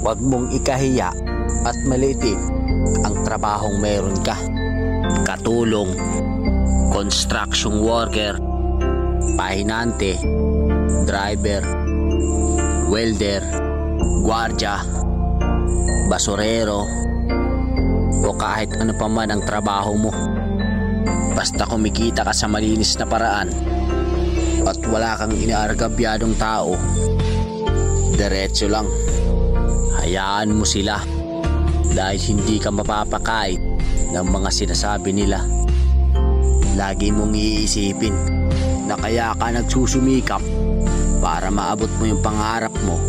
Huwag mong ikahiya at maliitin ang trabahong meron ka. Katulong, construction worker, pahinante, driver, welder, gwardiya, basurero, o kahit ano pa man ang trabaho mo. Basta kumikita ka sa malinis na paraan at wala kang inaargabyadong tao, diretso lang. Hayaan mo sila dahil hindi ka mapapakait ng mga sinasabi nila. Lagi mong iisipin na kaya ka nagsusumikap para maabot mo yung pangarap mo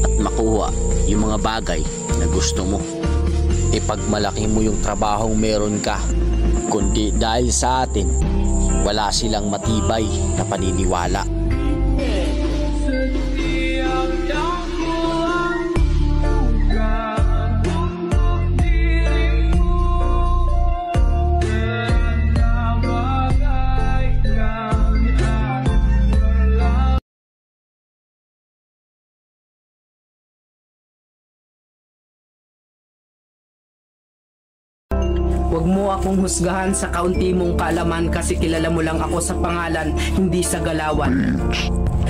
at makuha yung mga bagay na gusto mo. Ipagmalaki mo yung trabahong meron ka, kundi dahil sa atin wala silang matibay na paniniwala. Huwag mo akong husgahan sa kaunti mong kaalaman kasi kilala mo lang ako sa pangalan, hindi sa galawan.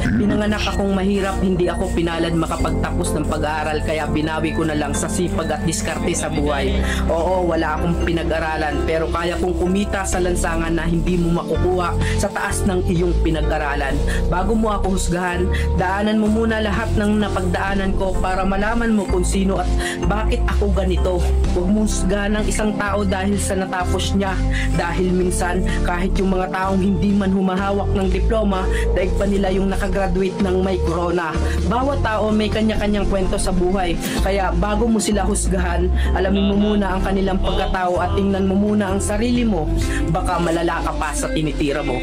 Pinanganak akong mahirap, hindi ako pinalad makapagtapos ng pag-aaral kaya binawi ko na lang sa sipag at diskarte sa buhay. Oo, wala akong pinag-aralan pero kaya kong kumita sa lansangan na hindi mo makukuha sa taas ng iyong pinag-aralan. Bago mo ako husgahan, daanan mo muna lahat ng napagdaanan ko para malaman mo kung sino at bakit ako ganito. Huwag mo husgahan ng isang tao dahil sa natapos niya. Dahil minsan, kahit yung mga taong hindi man humahawak ng diploma, daig pa nila yung nakagraduate ng may corona. Bawat tao may kanya-kanyang kwento sa buhay. Kaya bago mo sila husgahan, alamin mo muna ang kanilang pagkatao at tingnan mo muna ang sarili mo. Baka malala ka pa sa tinitira mo.